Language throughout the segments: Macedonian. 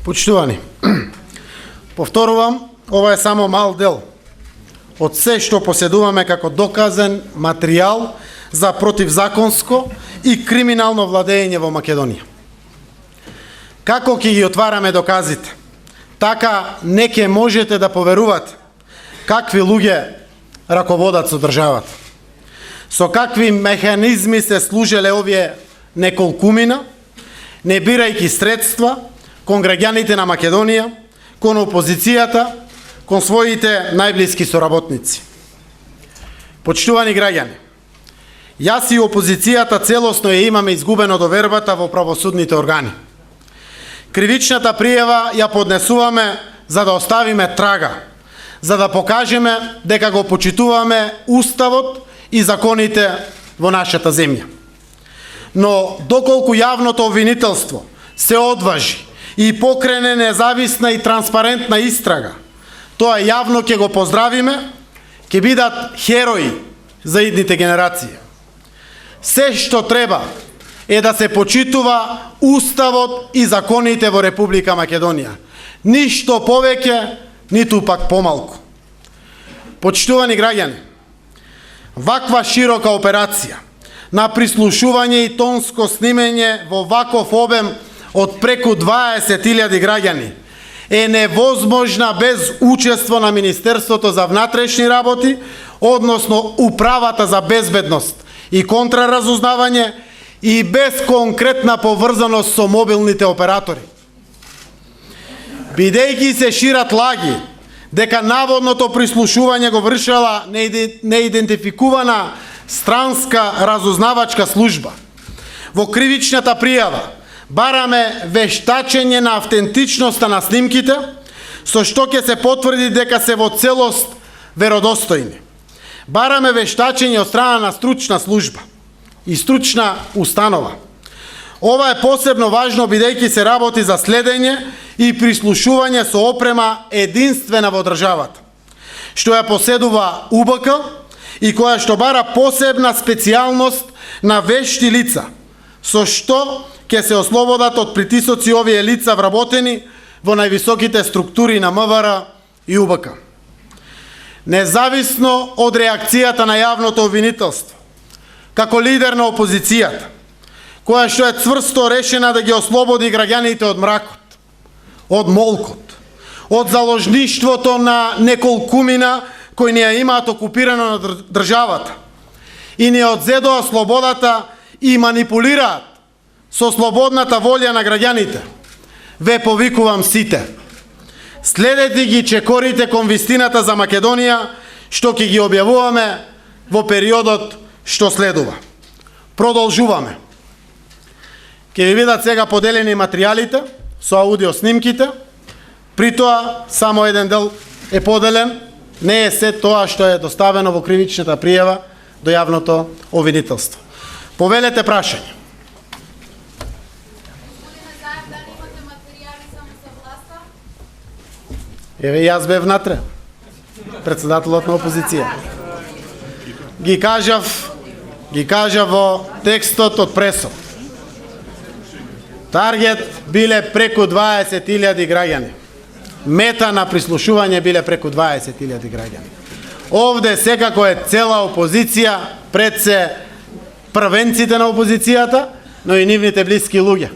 Почитувани, повторувам, ова е само мал дел од се што поседуваме како доказен материјал за противзаконско и криминално владење во Македонија. Како ќе ги отвараме доказите, така не ќе можете да поверувате какви луѓе раководат со државата. Со какви механизми се служеле овие неколкумина, не бирајќи средства кон граѓаните на Македонија, кон опозицијата, кон своите најблиски соработници. Почитувани граѓани, јас и опозицијата целосно ја имаме изгубено довербата во правосудните органи. Кривичната пријава ја поднесуваме за да оставиме трага, за да покажеме дека го почитуваме уставот и законите во нашата земја. Но доколку јавното обвинителство се одважи и покрене независна и транспарентна истрага, тоа јавно ќе го поздравиме, ќе бидат херои за идните генерации. Се што треба е да се почитува уставот и законите во Република Македонија. Ништо повеќе, ниту пак помалку. Почитувани граѓани, ваква широка операција на прислушување и тонско снимење во ваков обем од преку 20.000 граѓани е невозможна без учество на Министерството за внатрешни работи, односно Управата за безбедност и контраразузнавање и без конкретна поврзаност со мобилните оператори. Бидејќи се шират лаги дека наводното прислушување го вршела неидентификувана странска разузнавачка служба, во кривичната пријава бараме вештачење на автентичноста на снимките, со што ќе се потврди дека се во целост веродостојни. Бараме вештачење од страна на стручна служба и стручна установа. Ова е посебно важно бидејќи се работи за следење и прислушување со опрема единствена во државата, што ја поседува УБК и која што бара посебна специјалност на вешти лица, со што ќе се ослободат од притисоци овие лица вработени во највисоките структури на МВР и УБК. Независно од реакцијата на јавното обвинителство, како лидер на опозицијата, која што е цврсто решена да ги ослободи граѓаните од мракот, од молкот, од заложништвото на неколкумина кои не ја имаат окупирано на државата и не одзедоа слободата и манипулираат со слободната волја на граѓаните, ве повикувам сите. Следете ги чекорите кон вистината за Македонија, што ќе ги објавуваме во периодот што следува. Продолжуваме. Ќе ви бидат сега поделени материјалите со аудио снимките, при тоа само еден дел е поделен, не е се тоа што е доставено во кривичната пријава до јавното обвинителство. Повелете прашање. Еве јас бев внатре, председателот на опозиција. Ги кажав во текстот од пресот. Таргет биле преку 20.000 граѓани. Мета на прислушување биле преку 20.000 граѓани. Овде секако е цела опозиција, пред се првенците на опозицијата, но и нивните блиски луѓе.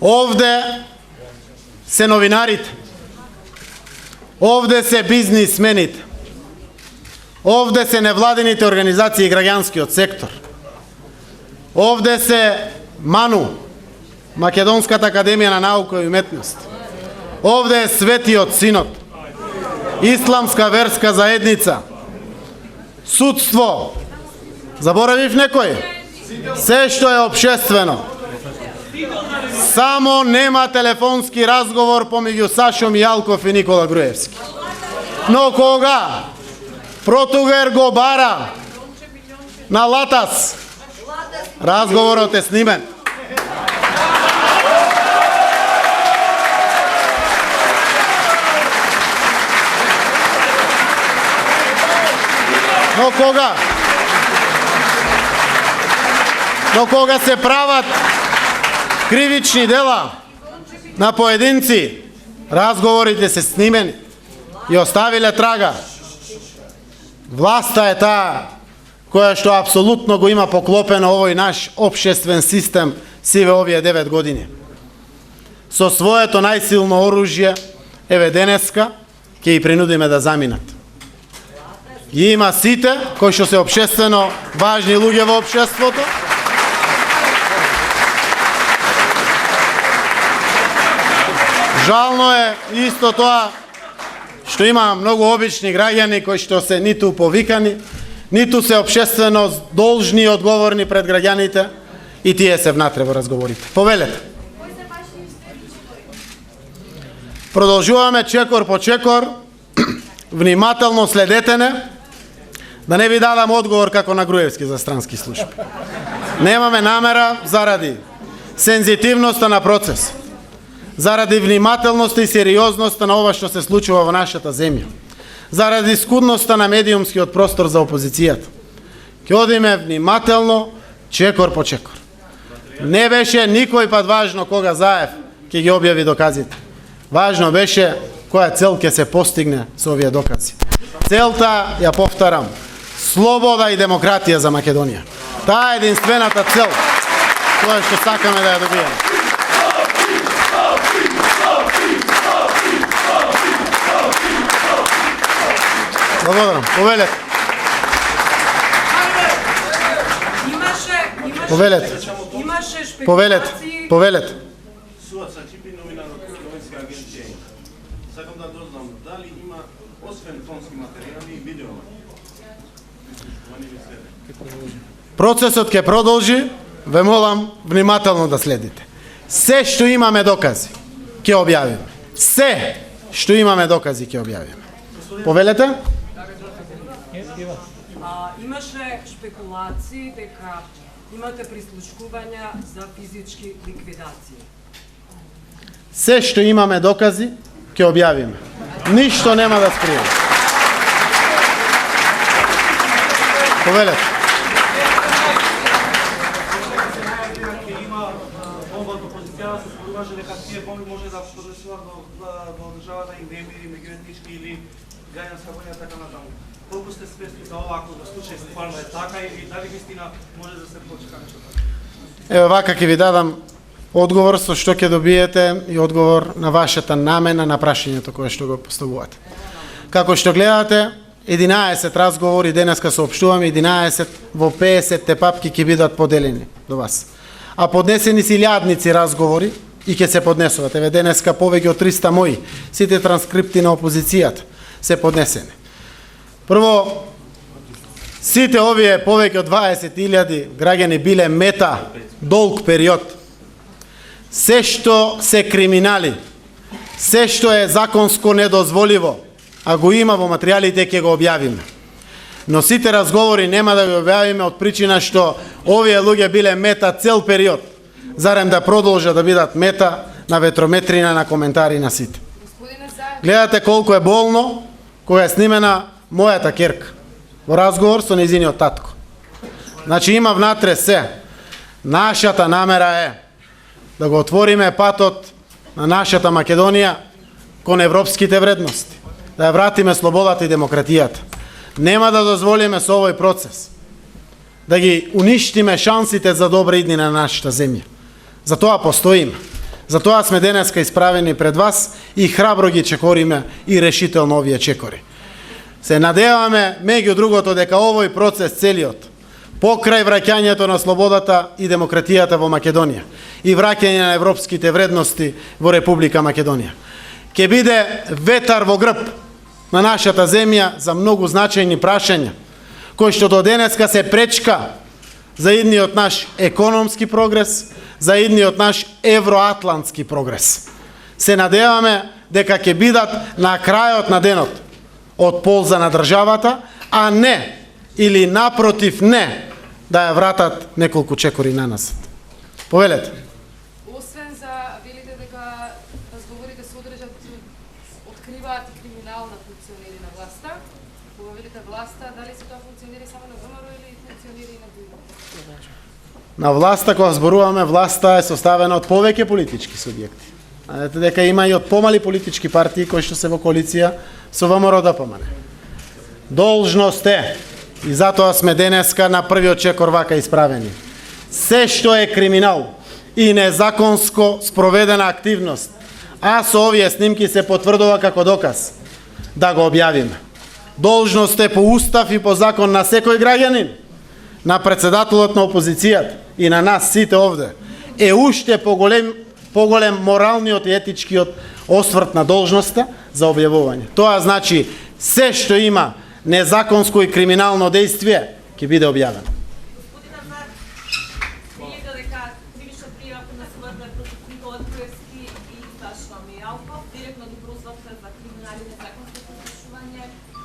Овде се новинарите. Овде се бизнисмените. Овде се невладените организации и граѓанскиот сектор. Овде се МАНУ, Македонската академија на наука и уметност. Овде е Светиот Синод, Исламска верска заедница, судство. Заборавив некој? Се што е општествено. Само нема телефонски разговор помеѓу Сашо Мијалков и Никола Груевски. Но кога Протугер го бара на Латас, разговорот е снимен. Но кога се прават кривични дела, на поединци, разговорите се снимени и оставиле трага. Власта е таа која што апсолутно го има поклопено овој наш општествен систем сиве овие 9 години. Со своето најсилно оружје, еве денеска, ќе ги принудиме да заминат. И има сите кои што се општествено важни луѓе во општеството. Жално е исто тоа што има многу обични граѓани кои што се ниту повикани, ниту се општествено должни и одговорни пред граѓаните и тие се внатре во разговорите. Повелете. Продолжуваме чекор по чекор, внимателно следете не, да не ви дадам одговор како на Груевски за странски служби. Немаме намера заради сензитивноста на процес, заради внимателноста и сериозноста на ова што се случува во нашата земја, заради скудноста на медиумскиот простор за опозицијата. Ќе одиме внимателно, чекор по чекор. Не беше никој пат важно кога Заев ќе ги објави доказите. Важно беше која цел ќе се постигне со овие докази. Целта, ја повторам, слобода и демократија за Македонија. Таа е единствената цел која што сакаме да ја добиеме. Благодарам. Повелете. Повелете. Повелете. Суаца Чипи, новинар од Новинска агенција. Сакам да дознам дали има освен тонски материјали и видео. Процесот ќе продолжи, ве молам внимателно да следите. Се што имаме докази ќе објавиме. Се што имаме докази ќе објавиме. Повелете? Имаше шпекулации дека имате прислушкувања за физички ликвидации. Се што имаме докази ќе објавиме. Ништо нема да скриеме. Повелете. Има бомба од опозицијата се зборуваше дека тие бомби може да поднесуваат во државата и немири, меѓуетнички или граѓанска војна и така натаму. Колку сте свесни за ова, ако во случај стварно е така и дали вистина може да се почека нешто така? Ево вака ќе ви дадам одговор со што ќе добиете и одговор на вашата намена на прашањето кое што го поставувате. Како што гледате, 11 разговори денеска соопштуваме, 11 во 50 папки ќе бидат поделени до вас. А поднесени се илјадници разговори и ќе се поднесуваат. Еве денеска повеќе од 300 мои, сите транскрипти на опозицијата се поднесени. Прво, сите овие повеќе од 20.000 граѓани биле мета долг период. Се што се криминали, се што е законско недозволиво, а го има во материјалите, ќе го објавиме. Но сите разговори нема да ги објавиме од причина што овие луѓе биле мета цел период, зарем да продолжат да бидат мета на ветрометрина, на коментари на сите. Гледате колку е болно кога е снимена мојата керка во разговор со нејзиниот татко. Значи има внатре се. Нашата намера е да го отвориме патот на нашата Македонија кон европските вредности, да ја вратиме слободата и демократијата. Нема да дозволиме со овој процес да ги уништиме шансите за добра иднина на нашата земја. Затоа постоиме. Затоа сме денеска исправени пред вас и храбро ги чекориме и решително овие чекори. Се надеваме, меѓу другото, дека овој процес целиот, покрај враќањето на слободата и демократијата во Македонија и враќање на европските вредности во Република Македонија, ќе биде ветар во грб на нашата земја за многу значајни прашања, кои што до денеска се пречка за идниот наш економски прогрес, за идниот наш евроатлантски прогрес. Се надеваме дека ќе бидат на крајот на денот од полза на државата, а не или напротив не да ја вратат неколку чекори на нас. Повелете. Освен за велите дека разговорите содржат откриваат и криминал на функционери на власта, кога велите власта, дали се тоа функционери само на ВМРО или функционери и на други? На власта, кога зборуваме, власта е составена од повеќе политички субјекти. Знаете дека има и од помали политички партии кои што се во коалиција со ВМРО-ДПМН. Должност е, и затоа сме денеска на првиот чекор вака исправени. Се што е криминал и незаконско спроведена активност, а со овие снимки се потврдува како доказ, да го објавиме. Должност е по устав и по закон на секој граѓанин, на председателот на опозицијата и на нас сите овде, е уште поголем моралниот и етичкиот осврт на должноста за објавување. Тоа значи се што има незаконско и криминално дејствие ќе биде објавено. Господин Азар, видите дека кривична пријава поднесувате против Никола Груевски и Сашо Мијалков, директно ги прозвавте за криминали и незаконско подслушување.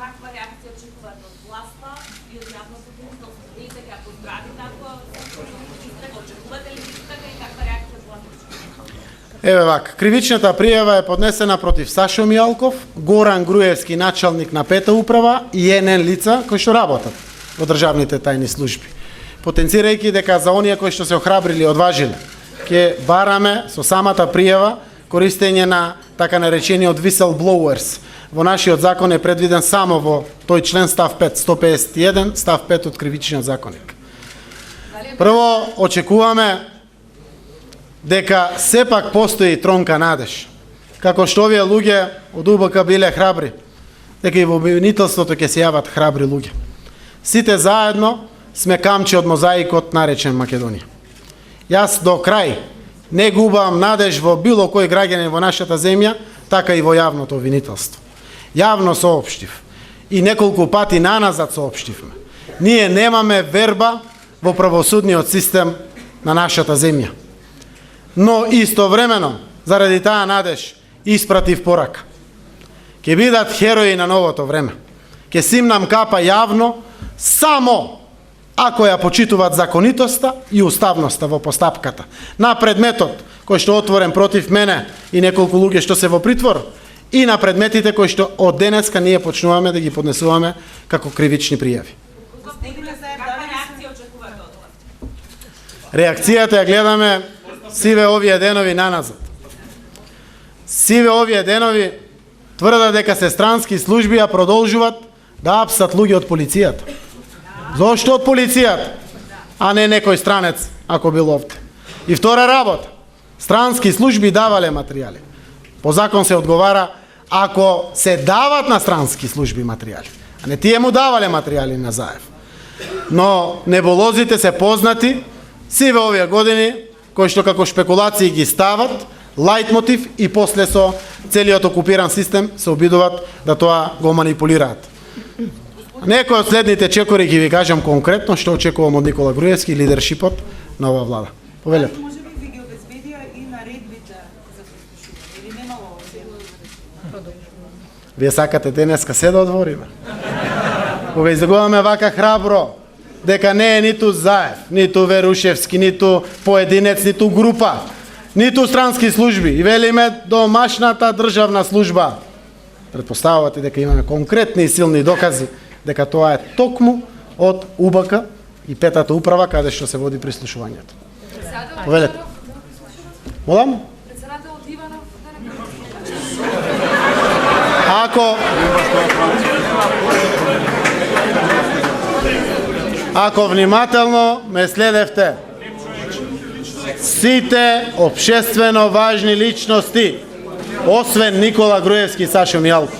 Каква реакција очекувате од власта и од јавното општество? Видите дека поздрави такво истрага, очекувате ли истрага и каква реакција од власта очекувате? Еве вака, кривичната пријава е поднесена против Сашо Мијалков, Горан Груевски, началник на Пета управа и ЕНН лица кои што работат во државните тајни служби. Потенцирајќи дека за оние кои што се охрабрили и одважиле, ќе бараме со самата пријава користење на така наречениот whistleblowers. Во нашиот закон е предвиден само во тој член став 5, 151, став 5 од кривичниот законник. Прво, очекуваме дека сепак постои тронка надеж. Како што овие луѓе од УБК биле храбри, дека и во обвинителството ќе се јават храбри луѓе. Сите заедно сме камче од мозаикот наречен Македонија. Јас до крај не губам надеж во било кој граѓанин во нашата земја, така и во јавното обвинителство. Јавно соопштив и неколку пати наназад соопштивме. Ние немаме верба во правосудниот систем на нашата земја. Но истовремено, заради таа надеж, испратив порака. Ке бидат херои на новото време. Ке симнам капа јавно, само ако ја почитуваат законитоста и уставноста во постапката. На предметот кој што отворен против мене и неколку луѓе што се во притвор, и на предметите кои што од денеска ние почнуваме да ги поднесуваме како кривични пријави. Каква реакција очекувате од власта? Реакцијата ја гледаме сиве овие денови наназад. Сиве овие денови тврдат дека се странски служби ја продолжуваат да апсат луѓе од полицијата. Зошто од полицијата, а не некој странец, ако бил овде? И втора работа, странски служби давале материјали. По закон се одговара ако се дават на странски служби материјали, а не тие му давале материјали на Заев. Но неболозите се познати сиве овие години, кои што како шпекулации ги стават, лајт мотив и после со целиот окупиран систем се обидуваат да тоа го манипулираат. Некои од следните чекори ги ви кажам конкретно што очекувам од Никола Груевски и лидершипот на оваа влада. Повелете. Може би ви ги обезбедија и наредбите за прислушување или немало овде? Вие сакате денеска се да одвориме. Кога излегуваме вака храбро, дека не е ниту Заев, ниту Верушевски, ниту поединец, ниту група, ниту странски служби и велиме домашната државна служба. Предпоставувате дека имаме конкретни и силни докази дека тоа е токму од УБК и Петата управа каде што се води прислушувањето. Повелете. Молам? Председателот Иванов Ако внимателно ме следевте, сите општествено важни личности, освен Никола Груевски и Сашо Мијалков.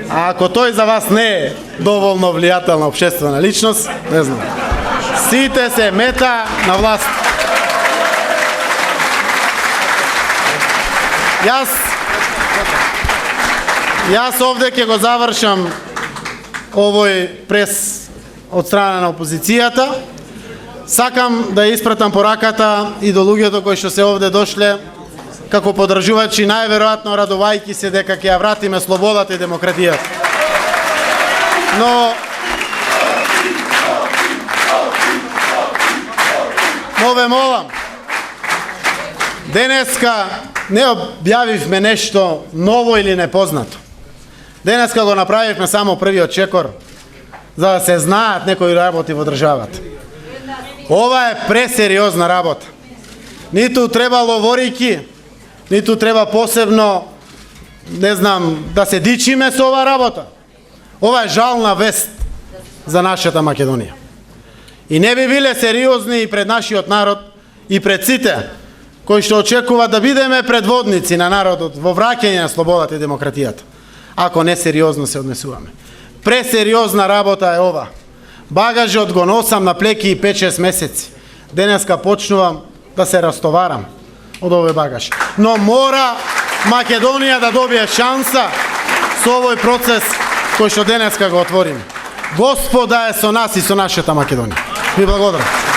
А ако тој за вас не е доволно влијателна општествена личност, не знам. Сите се мета на власт. Јас овде ќе го завршам овој прес од страна на опозицијата. Сакам да испратам пораката и до луѓето кои што се овде дошле како подржувачи, најверојатно радувајќи се дека ќе ја вратиме слободата и демократијата. Но ве молам, денеска не објавивме нешто ново или непознато. Денеска го направивме само првиот чекор, за да се знаат некои работи во државата. Ова е пресериозна работа. ниту треба ловорики, ниту треба посебно, не знам, да се дичиме со ова работа. Ова е жална вест за нашата Македонија. И не би биле сериозни и пред нашиот народ и пред сите кои што очекуваат да бидеме предводници на народот во враќање на слободата и демократијата, ако не сериозно се однесуваме. Пресериозна работа е ова. Багажот го носам на плеки и 5-6 месеци. Денеска почнувам да се растоварам од овој багаж. Но мора Македонија да добие шанса со овој процес кој што денеска го отвориме. Господа е со нас и со нашата Македонија. Ви благодарам.